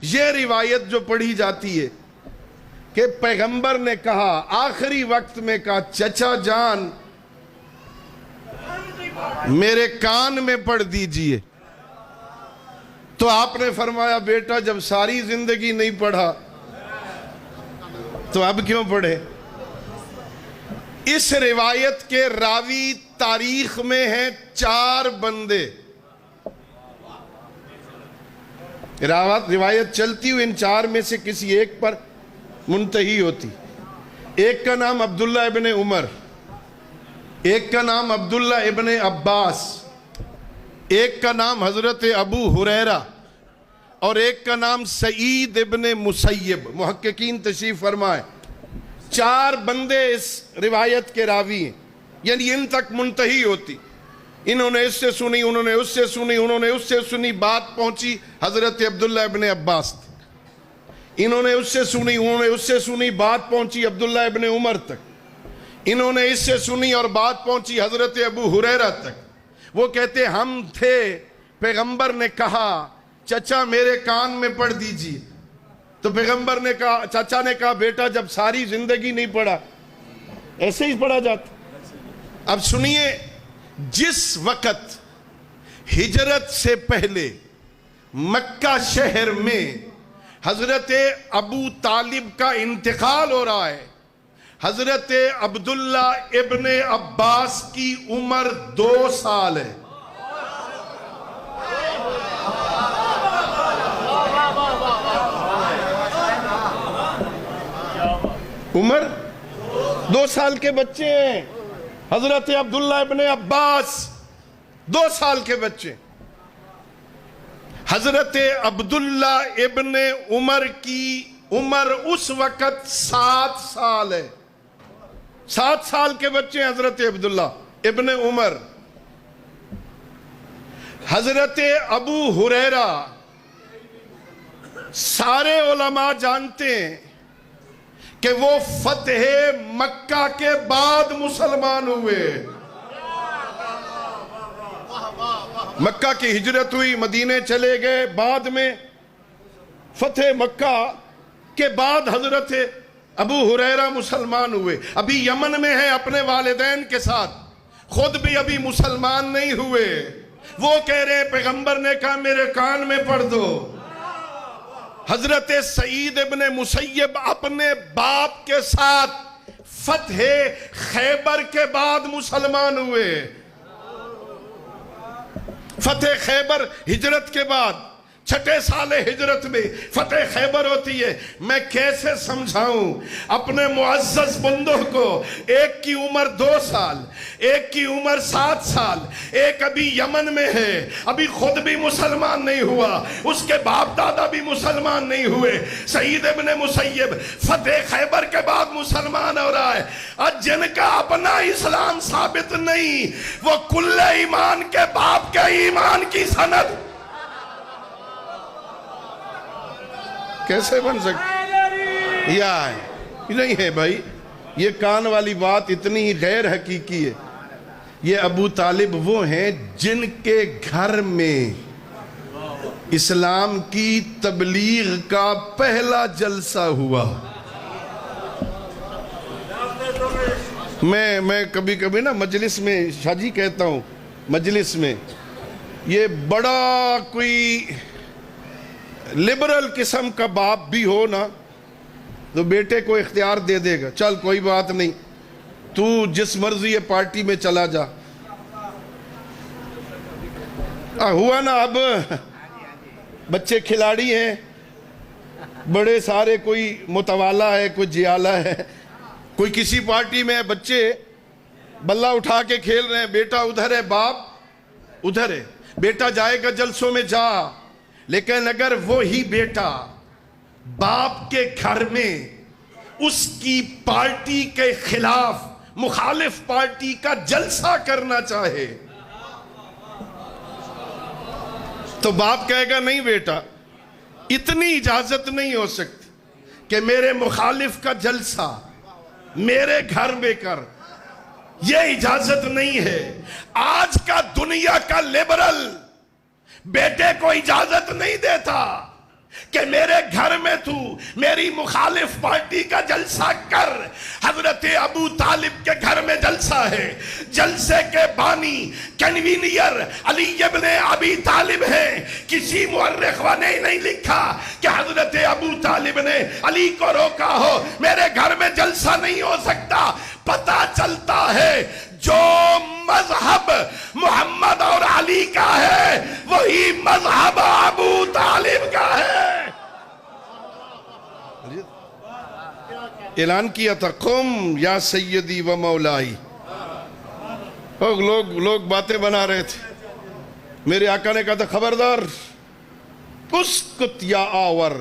یہ روایت جو پڑھی جاتی ہے کہ پیغمبر نے کہا آخری وقت میں کہا چچا جان میرے کان میں پڑھ دیجئے، تو آپ نے فرمایا بیٹا جب ساری زندگی نہیں پڑھا تو اب کیوں پڑھے؟ اس روایت کے راوی تاریخ میں ہیں 4 بندے. روایت چلتی ہوئی ان 4 میں سے کسی ایک پر منتہی ہوتی. ایک کا نام عبداللہ ابن عمر، ایک کا نام عبداللہ ابن عباس، ایک کا نام حضرت ابو ہریرہ اور ایک کا نام سعید ابن مسیب. محققین تشریف فرمائے 4 بندے اس روایت کے راوی ہیں، یعنی ان تک منتہی ہوتی. انہوں نے اس سے سنی، انہوں نے اس سے سنی، انہوں نے اس سے سنی، بات پہنچی حضرت عبداللہ ابن عباس تک. انہوں نے اس سے سنی، انہوں نے اس سے سنی، بات پہنچی عبداللہ ابن عمر تک. انہوں نے اس سے سنی اور بات پہنچی حضرت ابو ہریرہ تک. وہ کہتے ہم تھے، پیغمبر نے کہا چچا میرے کان میں پڑھ دیجئے، تو پیغمبر نے کہا، چچا نے کہا بیٹا جب ساری زندگی نہیں پڑھا ایسے ہی پڑھا جاتا. اب سنیے، جس وقت ہجرت سے پہلے مکہ شہر میں حضرت ابو طالب کا انتقال ہو رہا ہے، حضرت عبداللہ ابن عباس کی عمر 2 سال ہے. عمر 2 سال کے بچے ہیں. حضرت عبداللہ ابن عباس 2 سال کے بچے. حضرت عبداللہ ابن عمر کی عمر اس وقت 7 سال ہے. 7 سال کے بچے ہیں حضرت عبداللہ ابن عمر. حضرت ابو ہریرہ سارے علماء جانتے ہیں کہ وہ فتح مکہ کے بعد مسلمان ہوئے. مکہ کی ہجرت ہوئی، مدینے چلے گئے، بعد میں فتح مکہ کے بعد حضرت ابو ہریرہ مسلمان ہوئے. ابھی یمن میں ہیں اپنے والدین کے ساتھ، خود بھی ابھی مسلمان نہیں ہوئے. وہ کہہ رہے ہیں پیغمبر نے کہا میرے کان میں پڑھ دو. حضرت سعید ابن مسیب اپنے باپ کے ساتھ فتح خیبر کے بعد مسلمان ہوئے. فتح خیبر ہجرت کے بعد 6 سال ہجرت میں فتح خیبر ہوتی ہے. میں کیسے سمجھاؤں اپنے معزز بندوں کو، ایک کی عمر 2 سال، ایک کی عمر 7 سال، ایک ابھی یمن میں ہے، ابھی خود بھی مسلمان نہیں ہوا، اس کے باپ دادا بھی مسلمان نہیں ہوئے. سعید ابن مسیب فتح خیبر کے بعد مسلمان ہو رہا ہے. اور جن کا اپنا اسلام ثابت نہیں، وہ کل ایمان کے باپ کے ایمان کی سند کیسے بن سکتی؟ یہ نہیں ہے بھائی، یہ کان والی بات اتنی ہی غیر حقیقی ہے. یہ ابو طالب وہ ہیں جن کے گھر میں اسلام کی تبلیغ کا پہلا جلسہ ہوا. میں کبھی کبھی نا مجلس میں شاجی کہتا ہوں، مجلس میں یہ بڑا کوئی لبرل قسم کا باپ بھی ہو نا تو بیٹے کو اختیار دے دے گا، چل کوئی بات نہیں تو جس مرضی یہ پارٹی میں چلا جا. ہوا نا، اب بچے کھلاڑی ہیں بڑے سارے، کوئی متوالا ہے، کوئی جیالہ ہے، کوئی کسی پارٹی میں، بچے بلہ اٹھا کے کھیل رہے ہیں، بیٹا ادھر ہے باپ ادھر ہے. بیٹا جائے گا جلسوں میں جا، لیکن اگر وہی بیٹا باپ کے گھر میں اس کی پارٹی کے خلاف مخالف پارٹی کا جلسہ کرنا چاہے تو باپ کہے گا نہیں بیٹا، اتنی اجازت نہیں ہو سکتی کہ میرے مخالف کا جلسہ میرے گھر میں کر، یہ اجازت نہیں ہے. آج کا دنیا کا لبرل بیٹے کو اجازت نہیں دیتا کہ میرے گھر میں تو میری مخالف پارٹی کا جلسہ کر. حضرت ابو طالب کے گھر میں جلسہ ہے. جلسے کے بانی کنوینئر علی ابن ابی طالب ہیں. کسی مورخ نے نہیں لکھا کہ حضرت ابو طالب نے علی کو روکا ہو میرے گھر میں جلسہ نہیں ہو سکتا. پتہ چلتا ہے جو مذہب محمد اور علی کا ہے وہی مذہب ابو طالب کا ہے. اعلان کیا تھا قم یا سیدی و مولائی. لوگ باتیں بنا رہے تھے. میرے آقا نے کہا تھا خبردار اسکت یا آور.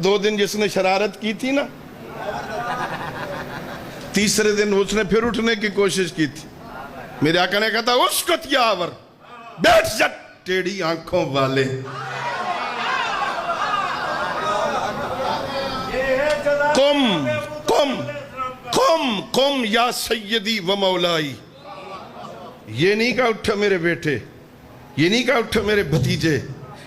2 دن جس نے شرارت کی تھی نا تیسرے دن اس نے پھر اٹھنے کی کوشش کی تھی. میرے آقا نے کہا تھا اسکت یا آور بیٹھ جا ٹیڑھی آنکھوں والے. قم قم قم قم یا سیدی و مولائی. یہ نہیں کہا اٹھو میرے بیٹے, یہ نہیں کہا اٹھو میرے بھتیجے,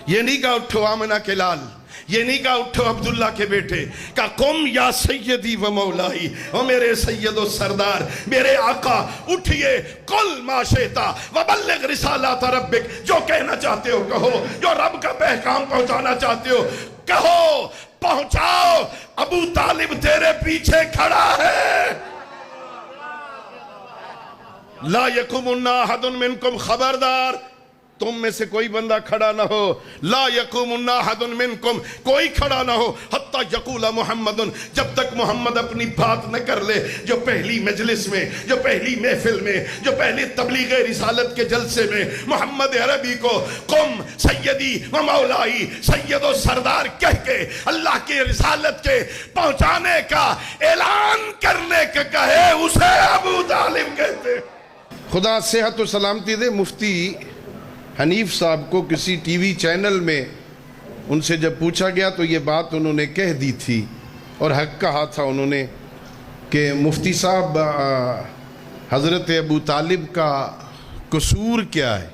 یہ نہیں کہا اٹھو آمنہ کے لال, یہ نہیں کہا اٹھو عبداللہ کے بیٹے. کہا قم یا سیدی و مولائی, او میرے سید و سردار میرے آقا اٹھئے. قل ما شئتا وبلغ رسالات ربک, جو کہنا چاہتے ہو کہو, جو رب کا پیغام پہنچانا چاہتے ہو کہو, پہنچاؤ. ابو طالب تیرے پیچھے کھڑا ہے. لا یقومن احد منکم, خبردار تم میں سے کوئی بندہ کھڑا نہ ہو. لا یقومن احد منکم, کوئی کھڑا نہ ہو. حتی یقول محمد, جب تک محمد اپنی بات نہ کر لے. جو پہلی مجلس میں, جو پہلی محفل میں, جو پہلی تبلیغ رسالت کے جلسے میں محمد عربی کو قم سیدی و مولائی, سید و سردار کہہ کے اللہ کی رسالت کے پہنچانے کا اعلان کرنے کا کہے, اسے ابو طالب کہتے. خدا صحت و سلامتی دے. مفتی حنیف صاحب کو کسی ٹی وی چینل میں ان سے جب پوچھا گیا تو یہ بات انہوں نے کہہ دی تھی اور حق کہا تھا انہوں نے کہ مفتی صاحب حضرت ابو طالب کا قصور کیا ہے,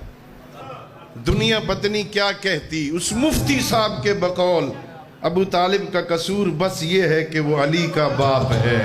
دنیا پتنی کیا کہتی. اس مفتی صاحب کے بقول ابو طالب کا قصور بس یہ ہے کہ وہ علی کا باپ ہے.